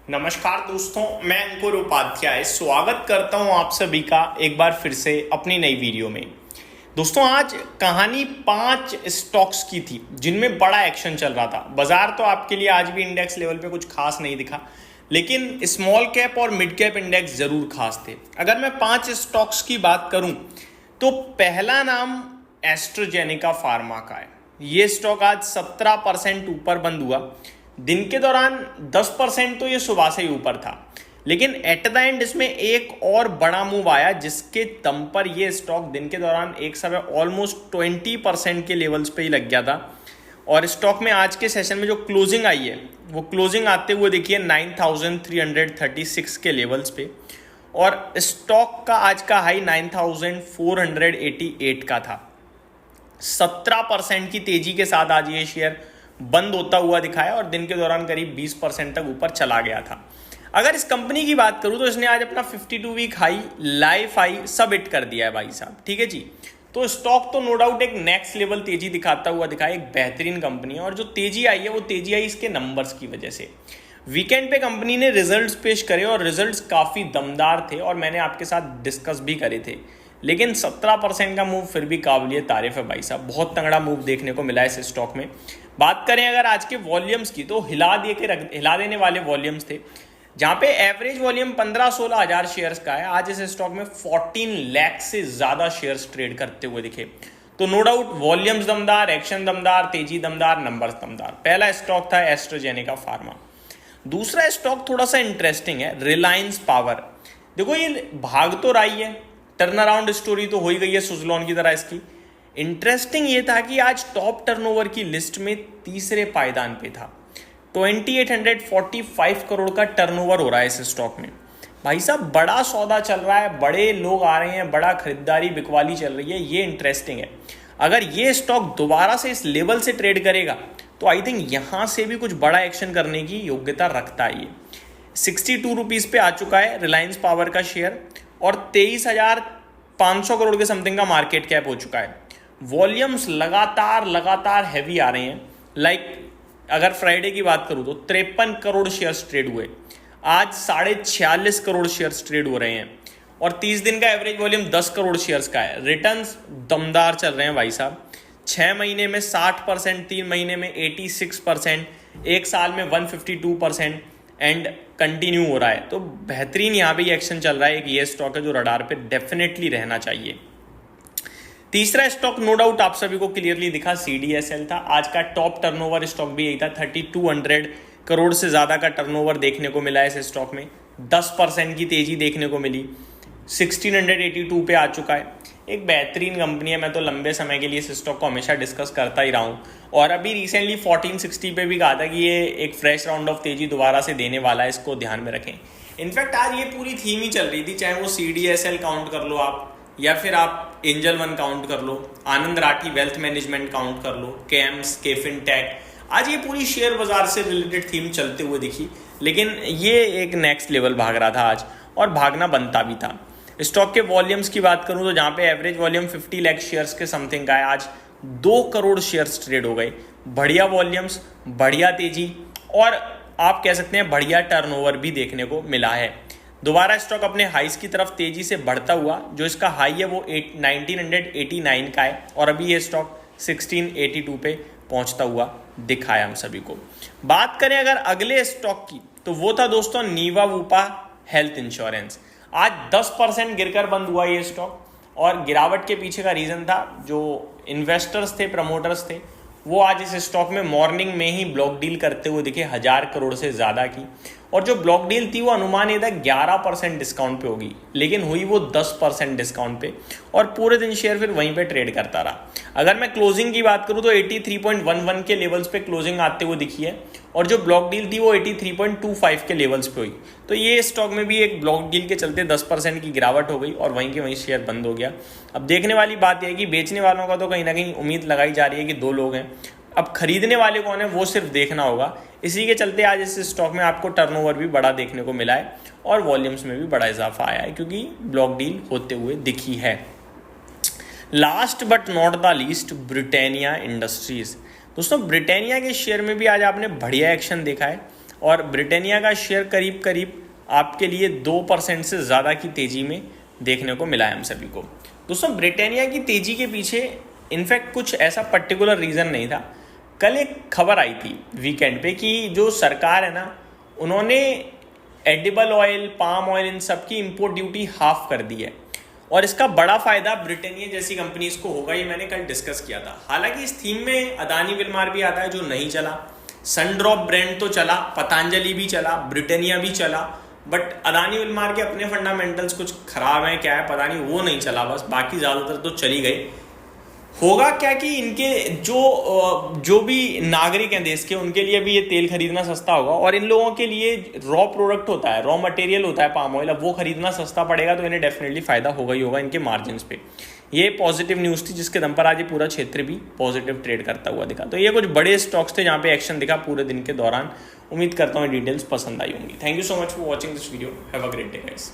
नमस्कार दोस्तों, मैं अंकुर उपाध्याय स्वागत करता हूं आप सभी का एक बार फिर से अपनी नई वीडियो में। दोस्तों, आज कहानी 5 स्टॉक्स की थी जिनमें बड़ा एक्शन चल रहा था। बाजार तो आपके लिए आज भी इंडेक्स लेवल पे कुछ खास नहीं दिखा, लेकिन स्मॉल कैप और मिड कैप इंडेक्स जरूर खास थे। अगर मैं 5 स्टॉक्स की बात करूं तो पहला नाम एस्ट्राजेनेका फार्मा का है। ये स्टॉक आज 17% ऊपर बंद हुआ। दिन के दौरान 10% तो ये सुबह से ही ऊपर था, लेकिन एट द एंड इसमें एक और बड़ा मूव आया जिसके दम पर ये स्टॉक दिन के दौरान एक समय ऑलमोस्ट 20% के लेवल्स पे ही लग गया था। और स्टॉक में आज के सेशन में जो क्लोजिंग आई है वो क्लोजिंग आते हुए देखिए 9336 के लेवल्स पे, और स्टॉक का आज का हाई 9488 का था। 17% की तेजी के साथ आज ये शेयर बंद होता हुआ दिखाया और दिन के दौरान करीब 20% तक ऊपर चला गया था। अगर इस कंपनी की बात करूं तो इसने आज अपना 52 वीक हाई, लाइफ हाई सब हिट कर दिया है भाई साहब। ठीक है जी, तो स्टॉक तो नो डाउट एक नेक्स्ट लेवल तेजी दिखाता हुआ दिखाया। एक बेहतरीन कंपनी है और जो तेजी आई है वो तेजी आई इसके नंबर्स की वजह से। वीकेंड पे कंपनी ने रिजल्ट्स पेश करे और रिजल्ट्स काफ़ी दमदार थे और मैंने आपके साथ डिस्कस भी करे थे, लेकिन 17% का मूव फिर भी काबिलियत तारीफ है भाई साहब। बहुत तगड़ा मूव देखने को मिला है इस स्टॉक में। बात करें अगर आज के वॉल्यूम्स की तो हिला देने वाले वॉल्यूम्स थे, जहां पे एवरेज वॉल्यूम 15-16 हज़ार शेयर्स का है। आज इस स्टॉक में 14 लाख से ज़्यादा शेयर्स ट्रेड करते हुए दिखे। तो नो डाउट वॉल्यूम्स दमदार, एक्शन दमदार, तेजी दमदार, नंबर्स दमदार। पहला स्टॉक था एस्ट्राजेनेका फार्मा। दूसरा स्टॉक थोड़ा सा इंटरेस्टिंग है, रिलायंस पावर। देखो ये भाग तो रही है, टर्न अराउंड स्टोरी तो हो ही गई है सुजलॉन की तरह इसकी। इंटरेस्टिंग ये था कि आज टॉप टर्नओवर की लिस्ट में तीसरे पायदान पे था। 2845 करोड़ का टर्नओवर हो रहा है इस स्टॉक में। भाई साहब बड़ा सौदा चल रहा है, बड़े लोग आ रहे हैं, बड़ा खरीदारी बिकवाली चल रही है। ये इंटरेस्टिंग है। अगर ये स्टॉक दोबारा से इस लेवल से ट्रेड करेगा तो आई थिंक यहां से भी कुछ बड़ा एक्शन करने की योग्यता रखता है। ये 62 रुपीज़ पे आ चुका है रिलायंस पावर का शेयर और 23,500 करोड़ के समथिंग का मार्केट कैप हो चुका है। वॉल्यूम्स लगातार हैवी आ रहे हैं। अगर फ्राइडे की बात करूं तो 53 करोड़ शेयर्स ट्रेड हुए, आज 46.5 करोड़ शेयर्स ट्रेड हो रहे हैं और 30 दिन का एवरेज वॉल्यूम 10 करोड़ शेयर्स का है। रिटर्न्स दमदार चल रहे हैं भाई साहब। 6 महीने में 60%, 3 महीने में 86%, एक साल में 152% एंड कंटिन्यू हो रहा है। तो बेहतरीन यहाँ पे एक्शन चल रहा है। एक ये स्टॉक है जो रडार पे डेफिनेटली रहना चाहिए। तीसरा स्टॉक नो डाउट आप सभी को क्लियरली दिखा, CDSL था। आज का टॉप टर्नओवर स्टॉक भी यही था। 3200 करोड़ से ज़्यादा का टर्नओवर देखने को मिला है इस स्टॉक में। 10% की तेज़ी देखने को मिली, 1682 पे आ चुका है। एक बेहतरीन कंपनी है। मैं तो लंबे समय के लिए इस स्टॉक को हमेशा डिस्कस करता ही रहा हूँ और अभी रिसेंटली 1460 पे भी कहा था कि ये एक फ्रेश राउंड ऑफ तेज़ी दोबारा से देने वाला है, इसको ध्यान में रखें। इनफैक्ट आज ये पूरी थीम ही चल रही थी, चाहे वो CDSL काउंट कर लो आप या फिर आप एंजल वन काउंट कर लो, आनंद राठी वेल्थ मैनेजमेंट काउंट कर लो, केम्स, केफिन टेक। आज ये पूरी शेयर बाजार से रिलेटेड थीम चलते हुए दिखी, लेकिन ये एक नेक्स्ट लेवल भाग रहा था आज और भागना बनता भी था। स्टॉक के वॉल्यूम्स की बात करूं तो जहां पे एवरेज वॉल्यूम 50 लाख शेयर्स के समथिंग का है, आज 2 करोड़ शेयर्स ट्रेड हो गए। बढ़िया वॉल्यूम्स, बढ़िया तेजी और आप कह सकते हैं बढ़िया टर्नओवर भी देखने को मिला है। दोबारा स्टॉक अपने हाइस की तरफ तेजी से बढ़ता हुआ, जो इसका हाई है वो 1989 का है और अभी ये स्टॉक 1682 पे पहुंचता हुआ दिखाया हम सभी को। बात करें अगर अगले स्टॉक की तो वो था दोस्तों नीवा वूपा हेल्थ इंश्योरेंस। आज 10% गिरकर बंद हुआ ये स्टॉक और गिरावट के पीछे का रीजन था जो इन्वेस्टर्स थे, प्रमोटर्स थे, वो आज इस स्टॉक में मॉर्निंग में ही ब्लॉक डील करते हुए दिखे 1000 करोड़ से ज़्यादा की। और जो ब्लॉक डील थी वो अनुमान ये था 11% डिस्काउंट पे होगी, लेकिन हुई वो 10% डिस्काउंट पे और पूरे दिन शेयर फिर वहीं पे ट्रेड करता रहा। अगर मैं क्लोजिंग की बात करूं तो 83.11 के लेवल्स पे क्लोजिंग आते हुए दिखी है और जो ब्लॉक डील थी वो 83.25 के लेवल्स पे हुई। तो ये स्टॉक में भी एक ब्लॉक डील के चलते 10% की गिरावट हो गई और वहीं के वहीं शेयर बंद हो गया। अब देखने वाली बात यह है कि बेचने वालों का तो कहीं ना कहीं उम्मीद लगाई जा रही है कि 2 लोग हैं, अब खरीदने वाले कौन है वो सिर्फ देखना होगा। इसी के चलते आज इस स्टॉक में आपको टर्नओवर भी बड़ा देखने को मिला है और वॉल्यूम्स में भी बड़ा इजाफा आया है क्योंकि ब्लॉक डील होते हुए दिखी है। Last but not the least, Britannia industries. दोस्तों ब्रिटानिया के शेयर में भी आज आपने बढ़िया एक्शन देखा है। और ब्रिटानिया का शेयर करीब करीब आपके लिए 2% से ज़्यादा की तेज़ी में देखने को मिला है हम सभी को। दोस्तों, ब्रिटानिया की तेज़ी के पीछे इनफैक्ट कुछ ऐसा पर्टिकुलर रीज़न नहीं था। कल एक खबर आई थी वीकेंड पे कि जो सरकार है ना, उन्होंने एडिबल ऑयल, पाम ऑयल, इन सब की इंपोर्ट ड्यूटी हाफ कर दी है और इसका बड़ा फायदा ब्रिटानिया जैसी कंपनीज को होगा। ये मैंने कल डिस्कस किया था। हालांकि इस थीम में अदानी विलमार भी आता है जो नहीं चला, सनड्रॉप ब्रांड तो चला, पतंजलि भी चला, ब्रिटानिया भी चला, बट अदानी विलमार के अपने फंडामेंटल्स कुछ खराब हैं, क्या है पता नहीं, वो नहीं चला बस, बाकी ज़्यादातर तो चली गई। होगा क्या कि इनके जो भी नागरिक हैं देश के, उनके लिए भी ये तेल खरीदना सस्ता होगा और इन लोगों के लिए रॉ प्रोडक्ट होता है, रॉ मटेरियल होता है पाम ऑयल, अब वो खरीदना सस्ता पड़ेगा तो इन्हें डेफिनेटली फायदा होगा ही होगा इनके मार्जिन पे। ये पॉजिटिव न्यूज़ थी जिसके दम पर आज ये पूरा क्षेत्र भी पॉजिटिव ट्रेड करता हुआ दिखा। तो ये कुछ बड़े स्टॉक्स थे जहाँ पे एक्शन दिखा पूरे दिन के दौरान। उम्मीद करता हूँ डिटेल्स पसंद आई होंगी। Thank you so much for watching this video. Have a great day guys.